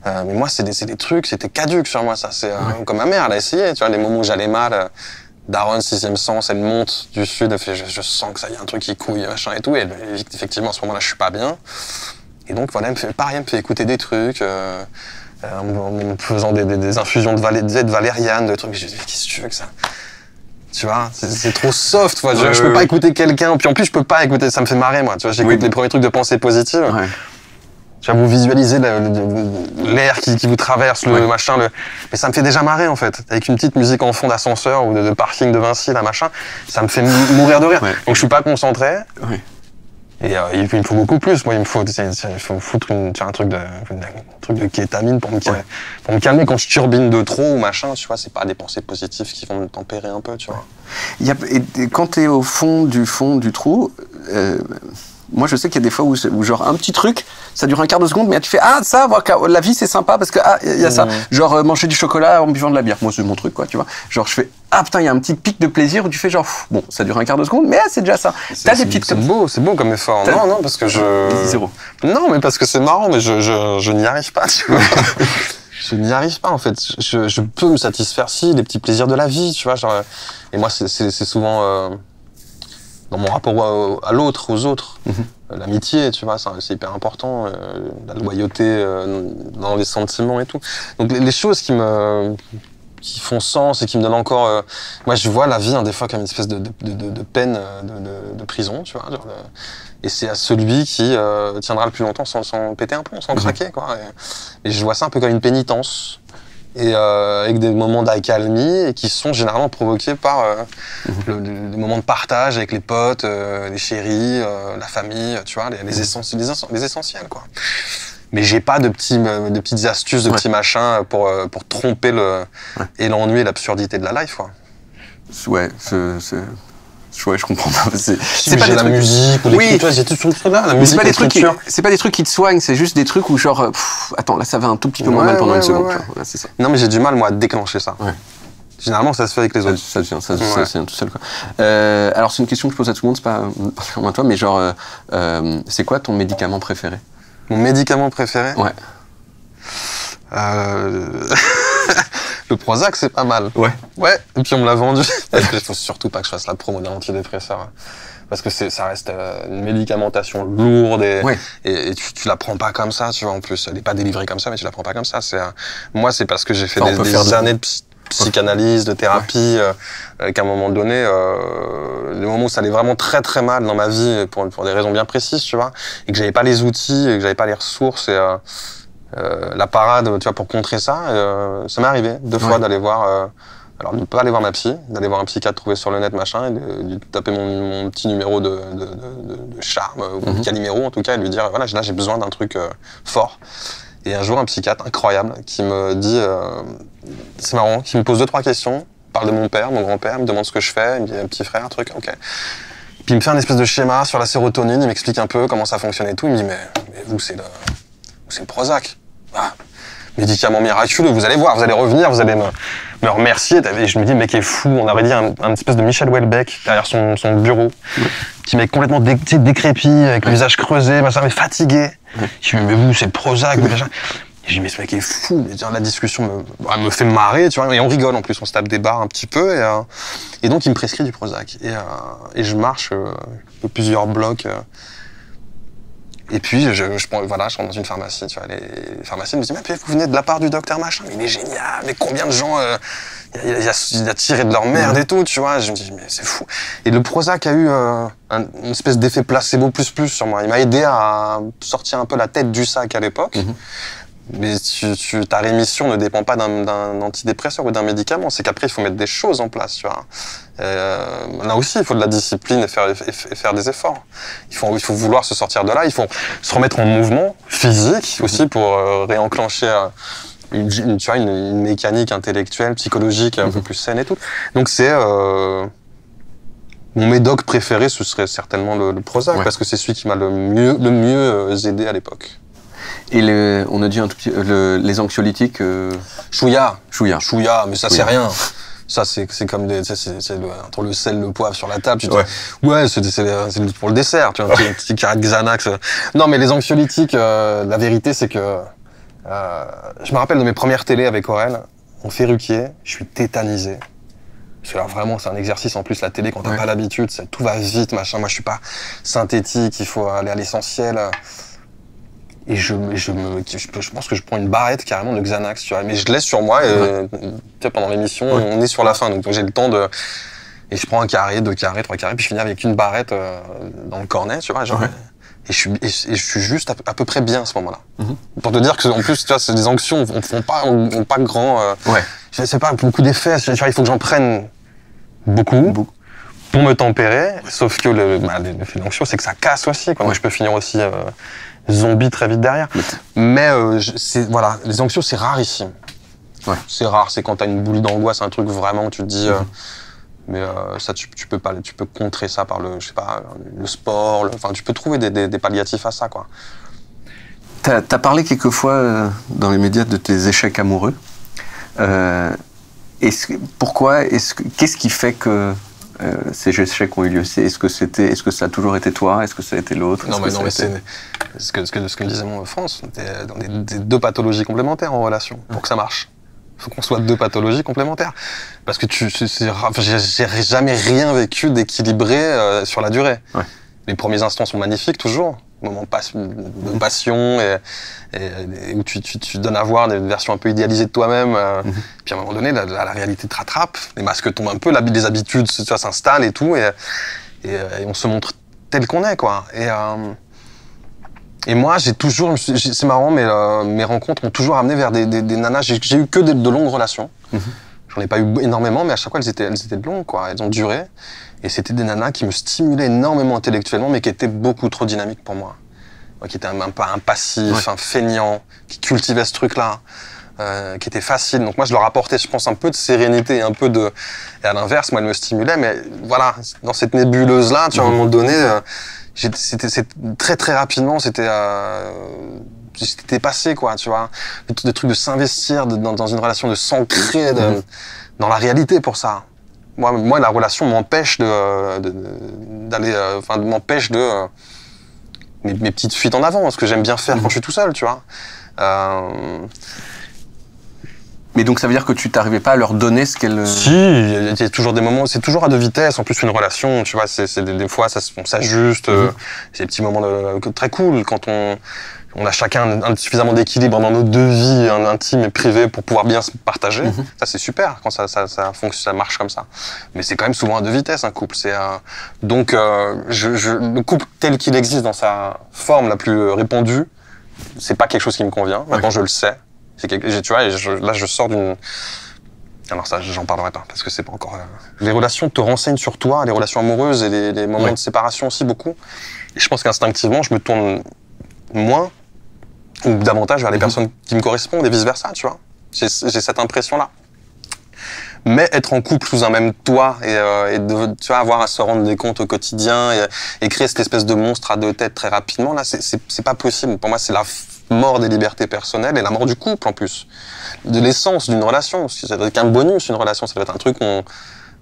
Mais moi, c'est des trucs, c'était caduque sur moi, ça. C'est comme ma mère, elle a essayé, tu vois, les moments où j'allais mal, Daron, 6e sens, elle monte du sud, elle fait, je sens que ça y a un truc qui couille, machin et tout, et effectivement, à ce moment-là, je suis pas bien. Et donc, voilà, elle me fait écouter des trucs, en me faisant des infusions de valériane, de trucs, je dis, qu'est-ce que tu veux que ça? Tu vois, c'est trop soft, quoi. Je peux pas écouter quelqu'un, puis en plus, je peux pas écouter, ça me fait marrer, moi, tu vois, j'écoute les premiers trucs de pensée positive. Tu vas vous visualiser l'air qui vous traverse, le machin, mais ça me fait déjà marrer en fait. Avec une petite musique en fond d'ascenseur ou de parking de Vinci, là machin, ça me fait mourir de rire. Donc je suis pas concentré. Et il me faut beaucoup plus. Moi, il faut foutre un truc de kétamine pour me calmer quand je turbine de trop ou machin. Tu vois, c'est pas des pensées positives qui vont me tempérer un peu, tu vois. Et quand t'es au fond du trou. Moi, je sais qu'il y a des fois où genre un petit truc, ça dure un quart de seconde, mais tu fais ça, la vie c'est sympa parce que il y a ça. Genre manger du chocolat en buvant de la bière. Moi, c'est mon truc, quoi, tu vois. Genre je fais putain, il y a un petit pic de plaisir où tu fais genre bon, ça dure un quart de seconde, mais c'est déjà ça. T'as des petites c'est beau comme effort. Non, parce que zéro. Non, mais parce que c'est marrant, mais je n'y arrive pas, tu vois. Je n'y arrive pas en fait. Je peux me satisfaire les petits plaisirs de la vie, tu vois. Genre, et moi, c'est souvent. Dans mon rapport à l'autre, aux autres. L'amitié, tu vois, c'est hyper important, la loyauté dans les sentiments et tout. Donc les choses qui font sens et qui me donnent encore... moi, je vois la vie, des fois, comme une espèce de peine de prison, tu vois. Et c'est à celui qui tiendra le plus longtemps sans péter un plomb, sans craquer, quoi. Et je vois ça un peu comme une pénitence. Et avec des moments d'accalmie et qui sont généralement provoqués par les moments de partage avec les potes, les chéris, la famille, tu vois, les essentiels, quoi. Mais j'ai pas de petites astuces, de petits machins pour tromper et l'ennui et l'absurdité de la life, quoi. Ouais, je comprends pas. C'est pas la musique ou l'écriture, j'ai tout ce truc-là, la musique, l'écriture. C'est pas des trucs qui te soignent, c'est juste des trucs où genre, attends, là ça va un tout petit peu moins mal pendant une seconde. Là, c'est ça. Non, mais j'ai du mal, moi, à déclencher ça. Généralement, ça se fait avec les autres. Ça vient tout seul, quoi. Alors, c'est une question que je pose à tout le monde, c'est pas particulièrement à toi, mais genre, c'est quoi ton médicament préféré? Mon médicament préféré? Ouais. Le Prozac, c'est pas mal. Ouais. Et puis on me l'a vendu. Il faut surtout pas que je fasse la promo d'un antidépresseur. Parce que ça reste une médicamentation lourde et tu la prends pas comme ça, tu vois, en plus. Elle est pas délivrée comme ça, mais tu la prends pas comme ça. Moi, c'est parce que j'ai fait des années de psychanalyse, de thérapie, qu'à un moment donné, les moments où ça allait vraiment très très mal dans ma vie, pour des raisons bien précises, tu vois, et que j'avais pas les outils, et que j'avais pas les ressources, et la parade, tu vois, pour contrer ça, ça m'est arrivé 2 fois d'aller voir, alors de pas aller voir ma psy, d'aller voir un psychiatre trouvé sur le net, machin, et de taper mon petit numéro de charme, ou Calimero en tout cas, et lui dire, voilà, là j'ai besoin d'un truc fort. Et un jour, un psychiatre incroyable qui me dit, c'est marrant, qui me pose 2-3 questions, parle de mon père, mon grand-père, me demande ce que je fais, il me dit, un petit frère, un truc, ok. Puis il me fait un espèce de schéma sur la sérotonine, il m'explique un peu comment ça fonctionne et tout, il me dit, mais vous, c'est le Prozac. Médicament miraculeux, vous allez voir, vous allez revenir, vous allez me remercier. Et je me dis, le mec est fou, on aurait dit un espèce de Michel Houellebecq derrière son bureau, qui m'est complètement décrépit, avec le visage creusé, mais fatigué. Je me dis, mais vous, c'est le Prozac, machin. Et je dis, mais ce mec est fou. Et la discussion me fait marrer, tu vois. Et on rigole en plus, on se tape des barres un petit peu. Et donc, il me prescrit du Prozac. Et je marche plusieurs blocs. Et puis, je rentre dans une pharmacie, tu vois. Les pharmaciens me disent, mais vous venez de la part du docteur machin. Mais il est génial, mais combien de gens il a tiré de leur merde et tout, tu vois. Je me dis, mais c'est fou. Et le Prozac a eu une espèce d'effet placebo plus sur moi. Il m'a aidé à sortir un peu la tête du sac à l'époque. Mais ta rémission ne dépend pas d'un antidépresseur ou d'un médicament. C'est qu'après, il faut mettre des choses en place, tu vois. Là aussi, il faut de la discipline et faire des efforts. Il faut vouloir se sortir de là. Il faut se remettre en mouvement physique aussi pour réenclencher une mécanique intellectuelle, psychologique un peu plus saine et tout. Donc c'est mon médoc préféré, ce serait certainement le Prozac, parce que c'est celui qui m'a le mieux aidé à l'époque. Et on a dit un tout petit, les anxiolytiques. Chouïa, mais ça oui. c'est rien. Ça c'est comme entre le sel, le poivre sur la table. C'est pour le dessert. Tu vois, un petit carré de Xanax. Non, mais les anxiolytiques, la vérité c'est que je me rappelle de mes premières télés avec Aurel. On fait Ruquier, je suis tétanisé. Parce que là, vraiment, c'est un exercice en plus, la télé, quand t'as pas l'habitude, tout va vite, machin. Moi, je suis pas synthétique, il faut aller à l'essentiel. Et je pense que je prends une barrette carrément de Xanax, tu vois. Mais je laisse sur moi et pendant l'émission, on est sur la fin. Donc j'ai le temps de... Et je prends un carré, 2 carrés, 3 carrés, puis je finis avec une barrette dans le cornet, tu vois. Genre, et je suis juste à peu près bien à ce moment-là. Pour te dire que, en plus, tu vois, c'est des anxios, ont pas grand... je sais pas, beaucoup d'effets. Tu vois, il faut que j'en prenne beaucoup. Pour me tempérer. Sauf que l'effet de l'anxio, c'est que ça casse aussi, quoi. Moi, je peux finir aussi... zombie très vite derrière. Mais voilà, les anxios, c'est rarissime. C'est rare, c'est quand t'as une boule d'angoisse, un truc vraiment où tu te dis... mais ça, tu peux contrer ça par le sport, enfin, tu peux trouver des palliatifs à ça, quoi. T'as parlé quelquefois dans les médias de tes échecs amoureux. Qu'est-ce qui fait que ces échecs ont eu lieu? Est-ce que ça a toujours été toi? Est-ce que ça a été l'autre? Non, mais c'est ce que disait mon France. On est des 2 pathologies complémentaires en relation pour que ça marche. Il faut qu'on soit 2 pathologies complémentaires. Parce que j'ai jamais rien vécu d'équilibré sur la durée. Les premiers instants sont magnifiques, toujours. Moment de passion et où tu donnes à voir des versions un peu idéalisées de toi-même. Puis à un moment donné, la réalité te rattrape, les masques tombent un peu, les habitudes s'installent et tout, et on se montre tel qu'on est, quoi. Et moi, c'est marrant, mais mes rencontres m'ont toujours amené vers des nanas. J'ai eu que de longues relations. J'en ai pas eu énormément, mais à chaque fois, elles étaient de longues, quoi. Elles ont duré. Et c'était des nanas qui me stimulaient énormément intellectuellement, mais qui étaient beaucoup trop dynamiques pour moi. Moi, qui étaient un passif, un feignant, qui cultivait ce truc-là, qui était facile. Donc moi, je leur apportais, je pense, un peu de sérénité, un peu de... Et à l'inverse, moi, elles me stimulaient, mais voilà, dans cette nébuleuse-là, tu vois, à un moment donné, c'était très, très rapidement, c'était passé, quoi, tu vois. Des trucs de s'investir dans une relation, de s'ancrer dans la réalité pour ça. Moi, la relation m'empêche m'empêche de mes petites fuites en avant, ce que j'aime bien faire quand je suis tout seul, tu vois. Mais donc ça veut dire que tu t'arrivais pas à leur donner ce qu'elles... Si, il y a toujours des moments, c'est toujours à 2 vitesses. En plus, une relation, tu vois, des fois, on s'ajuste. C'est des petits moments très cool quand on a chacun suffisamment d'équilibre dans nos 2 vies intimes et privées pour pouvoir bien se partager. Ça, c'est super quand ça fonctionne, ça marche comme ça. Mais c'est quand même souvent à 2 vitesses, un couple. Donc, le couple tel qu'il existe dans sa forme la plus répandue, c'est pas quelque chose qui me convient. Maintenant, je le sais. Tu vois, là, je sors d'une... Alors ça, j'en parlerai pas, parce que c'est pas encore... Les relations te renseignent sur toi, les relations amoureuses et les moments de séparation aussi, beaucoup. Et je pense qu'instinctivement, je me tourne moins ou davantage vers les personnes qui me correspondent et vice-versa, tu vois. J'ai cette impression-là. Mais être en couple sous un même toit et tu vois, avoir à se rendre des comptes au quotidien et créer cette espèce de monstre à 2 têtes très rapidement, là, c'est pas possible. Pour moi, c'est la mort des libertés personnelles et la mort du couple, en plus. De l'essence d'une relation. Ça doit être qu'un bonus, une relation. Ça doit être un truc où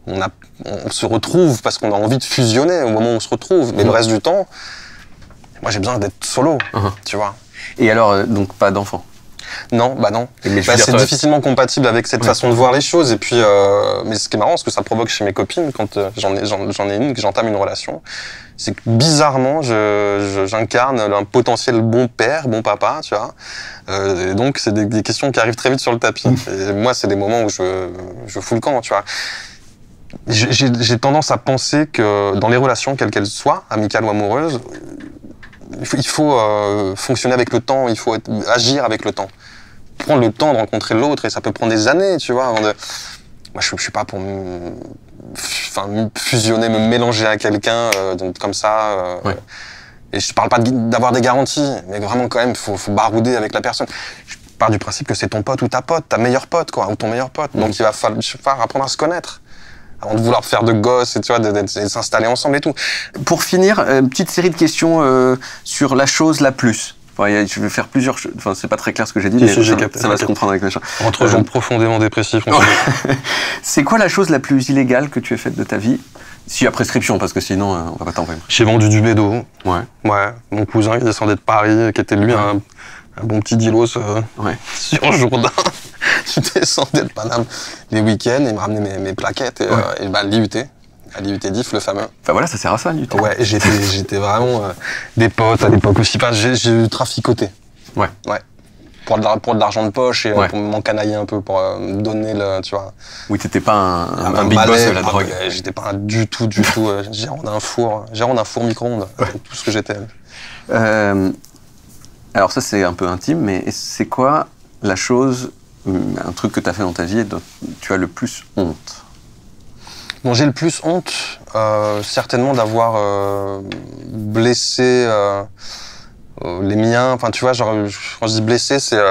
on se retrouve parce qu'on a envie de fusionner au moment où on se retrouve. Mais le reste du temps, moi, j'ai besoin d'être solo, tu vois. Et alors, donc, pas d'enfant? Non, bah non. Mais c'est difficilement compatible avec cette façon de voir les choses. Et puis, mais ce qui est marrant, ce que ça provoque chez mes copines quand j'en ai une, que j'entame une relation, c'est que bizarrement, j'incarne un potentiel bon père, bon papa, tu vois. Et donc, c'est des questions qui arrivent très vite sur le tapis. Et moi, c'est des moments où je fous le camp, tu vois. J'ai tendance à penser que dans les relations, quelles qu'elles soient, amicales ou amoureuses, il faut fonctionner avec le temps, il faut agir avec le temps. Prendre le temps de rencontrer l'autre, et ça peut prendre des années, tu vois, avant de... Moi, je suis pas pour me fusionner, me mélanger à quelqu'un comme ça. Et je parle pas d'avoir des garanties, mais vraiment quand même, faut barouder avec la personne. Je pars du principe que c'est ton pote ou ta pote, ta meilleure pote, quoi, ou ton meilleur pote. Donc il va falloir apprendre à se connaître. Avant de vouloir faire de gosses, et tu vois, de s'installer ensemble et tout. Pour finir, une petite série de questions sur la chose la plus. Enfin, je vais faire plusieurs choses. Enfin, c'est pas très clair ce que j'ai dit, mais ça va se comprendre avec mes choses. Entre gens profondément dépressifs, on C'est quoi la chose la plus illégale que tu aies faite de ta vie? Si à prescription, parce que sinon, on va pas t'envoyer. J'ai vendu du bédo. Ouais. Mon cousin qui descendait de Paris, qui était lui un bon petit dilos sur Jourdain. Je descendais de Paname les week-ends, il me ramenait mes plaquettes et l'IUT. À l'IUT DIF, le fameux. Enfin voilà, ça sert à ça, l'IUT. Ouais, j'étais vraiment des potes à l'époque aussi. Enfin, j'ai traficoté. Ouais. Pour de l'argent de poche et pour m'encanailler un peu, pour me donner le, tu vois. Oui, t'étais pas un big boss de la drogue. J'étais pas du tout, gérant d'un four micro-ondes, tout ce que j'étais. Alors ça, c'est un peu intime, mais c'est quoi la chose, un truc que t'as fait dans ta vie et dont tu as le plus honte? Bon, j'ai le plus honte, certainement d'avoir blessé les miens. Enfin, tu vois, genre, quand je dis blessé, c'est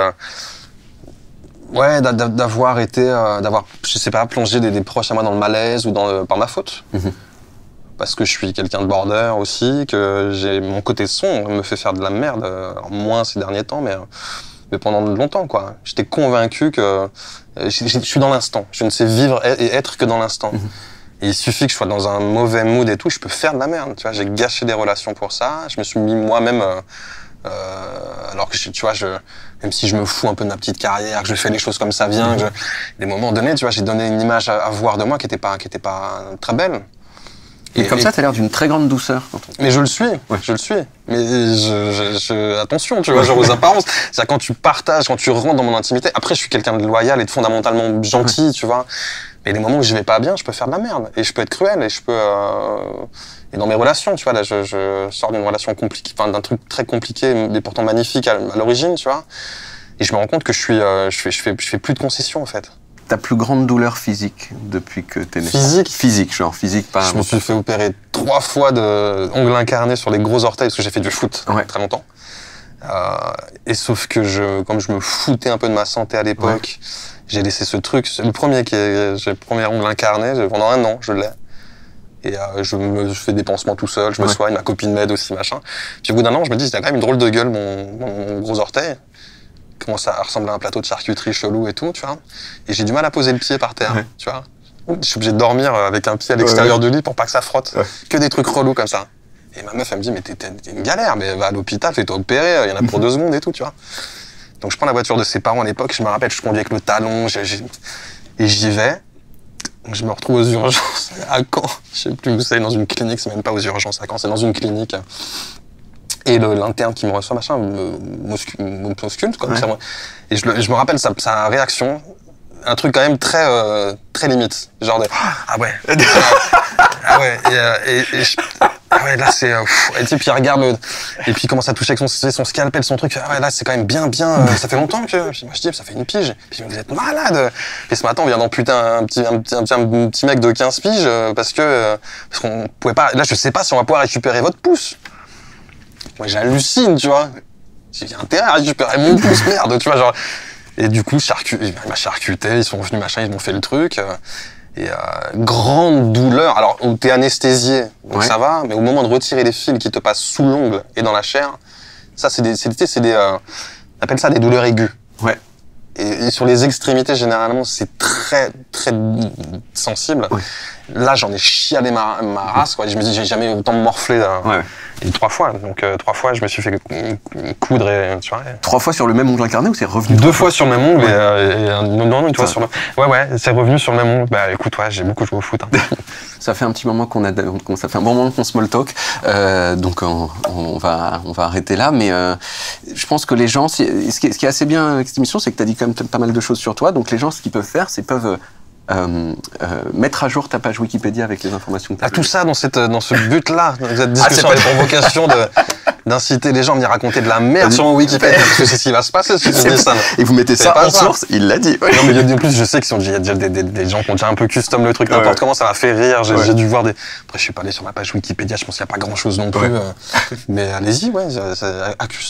d'avoir été, je sais pas, plongé des proches à moi dans le malaise ou par ma faute. Parce que je suis quelqu'un de border aussi, que mon côté sombre me fait faire de la merde, moins ces derniers temps, mais pendant longtemps, quoi. J'étais convaincu que je suis dans l'instant. Je ne sais vivre et être que dans l'instant. Et il suffit que je sois dans un mauvais mood et tout, je peux faire de la merde. Tu vois, j'ai gâché des relations pour ça. Je me suis mis moi-même, alors que tu vois, même si je me fous un peu de ma petite carrière, que je fais les choses comme ça vient, des moments donnés, tu vois, j'ai donné une image à voir de moi qui était pas très belle. Et comme ça, t'as l'air d'une très grande douceur. Mais je le suis, je le suis. Mais attention, tu vois, genre aux apparences. C'est-à-dire quand tu partages, quand tu rentres dans mon intimité. Après, je suis quelqu'un de loyal et de fondamentalement gentil, tu vois. Mais les moments où je vais pas bien, je peux faire de la merde. Et je peux être cruel et je peux... Et dans mes relations, tu vois, là, je sors d'une relation compliquée, enfin, d'un truc très compliqué, mais pourtant magnifique à l'origine, tu vois. Et je me rends compte que je fais plus de concessions, en fait. Ta plus grande douleur physique depuis que t'es né? Physique, pas... Je me suis fait opérer 3 fois d'ongles incarnés sur les gros orteils parce que j'ai fait du foot très longtemps. Et sauf que comme je me foutais un peu de ma santé à l'époque, j'ai laissé ce truc. J'ai le premier ongle incarné, pendant 1 an, je l'ai. Et je fais des pansements tout seul, je me soigne, ma copine m'aide aussi, machin. Puis au bout d'1 an, je me dis, t'as quand même une drôle de gueule, mon gros orteil. Commence à ressembler à un plateau de charcuterie chelou et tout, tu vois. Et j'ai du mal à poser le pied par terre, tu vois. Je suis obligé de dormir avec un pied à l'extérieur du lit pour pas que ça frotte. Que des trucs relous comme ça. Et ma meuf, elle me dit, mais t'es une galère, mais va à l'hôpital, fais-toi opérer, il y en a pour 2 secondes et tout, tu vois. Donc je prends la voiture de ses parents à l'époque, je me rappelle, je conduis avec le talon, et j'y vais. Donc je me retrouve aux urgences à Caen. Je sais plus où c'est, dans une clinique, c'est même pas aux urgences à Caen, c'est dans une clinique. Et l'interne qui me reçoit, machin, m'ausculte, quoi. Et je me rappelle sa réaction, un truc quand même très limite. Genre de, ah ouais. Ah ouais, là c'est... et puis il regarde et puis il commence à toucher avec son scalpel, son truc. Ah ouais, là c'est quand même bien, ça fait longtemps que... Puis moi je dis, ça fait 1 pige. Puis vous êtes malade. Et ce matin on vient d'amputer un petit mec de 15 piges parce qu'on pouvait pas... Là je sais pas si on va pouvoir récupérer votre pouce. Moi j'hallucine, tu vois. J'ai intérêt à récupérer mon pouce, merde, tu vois, genre... Et du coup, il m'a charcuté, ils sont venus, machin, ils m'ont fait le truc. Et grande douleur. Alors, t'es anesthésié, donc ça va, mais au moment de retirer les fils qui te passent sous l'ongle et dans la chair, ça, on appelle ça des douleurs aiguës. Ouais. Et sur les extrémités, généralement, c'est très, très sensible. Ouais. Là, j'en ai chialé ma race, quoi. Je me dis, j'ai jamais autant morflé Et 3 fois. Donc 3 fois, je me suis fait coudre et tu vois. 3 fois sur le même ongle incarné ou c'est revenu 2 fois sur le même ongle non, une fois sur le... Ouais, c'est revenu sur le même ongle. Bah écoute, ouais, j'ai beaucoup joué au foot. Hein. Ça fait un petit moment ça fait un bon moment qu'on small talk, donc on va arrêter là. Mais je pense que les gens, ce qui est assez bien avec cette émission, c'est que tu as dit quand même pas mal de choses sur toi. Donc les gens, ce qu'ils peuvent faire, c'est mettre à jour ta page Wikipédia avec les informations que tu as. Tout ça dans ce but-là, cette discussion avec pour vocation d'inciter les gens à venir raconter de la merde sur mon Wikipédia, parce que c'est ce qui va se passer si tu dis ça. Et vous mettez ça en source, il l'a dit. Non, mais en plus, je sais qu'il y a déjà des gens qui ont déjà un peu custom le truc, n'importe comment, ça m'a fait rire. J'ai dû voir des. Après, je suis pas allé sur ma page Wikipédia, je pense qu'il n'y a pas grand-chose non plus. Mais allez-y,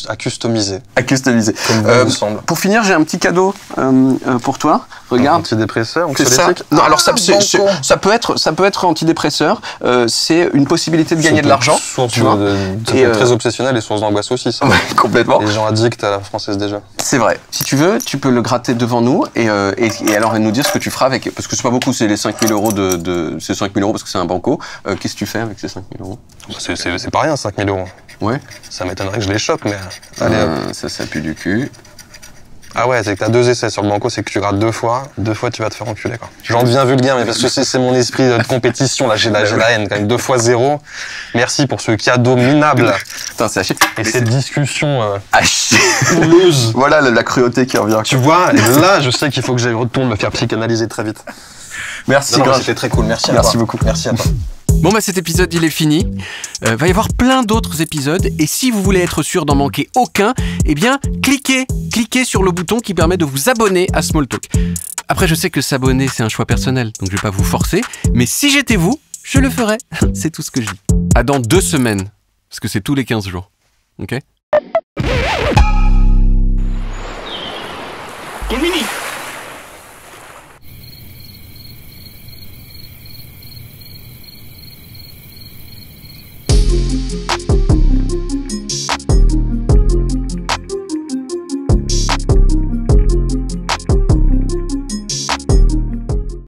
à customiser. À customiser. Comme il me semble. Pour finir, j'ai un petit cadeau pour toi. Regarde. Antidépresseur, c'est ça. Non, alors ça peut être antidépresseur. C'est une possibilité de gagner de l'argent. Tu vois. Très obsessionnel et source d'angoisse aussi, ça. Complètement. Les gens addicts à la française déjà. C'est vrai. Si tu veux, tu peux le gratter devant nous et alors nous dire ce que tu feras avec. Parce que c'est pas beaucoup, c'est les 5 000 euros c'est 5 000 euros parce que c'est un banco. Qu'est-ce que tu fais avec ces 5 000 euros? C'est pas rien, 5 000 euros. Ouais. Ça m'étonnerait que je les chope, mais. Allez, ça pue du cul. Ah ouais, c'est que t'as 2 essais sur le banco, c'est que tu grattes 2 fois tu vas te faire enculer, quoi. J'en deviens vulgaire, mais parce que c'est mon esprit de compétition, là, j'ai la haine, quand même. 2 fois 0. Merci pour ce cadeau minable. Putain, c'est haché. Et cette discussion, houleuse. Voilà la cruauté qui revient. Tu vois, et là, je sais qu'il faut que j'aille retourner me faire psychanalyser très vite. Merci, c'était très cool, merci à toi. Merci beaucoup. Merci à toi. Bon bah cet épisode il est fini, va y avoir plein d'autres épisodes et si vous voulez être sûr d'en manquer aucun, eh bien cliquez sur le bouton qui permet de vous abonner à Smalltalk. Après je sais que s'abonner c'est un choix personnel, donc je vais pas vous forcer, mais si j'étais vous, je le ferais, c'est tout ce que je dis. À dans 2 semaines, parce que c'est tous les 15 jours, ok ? Mini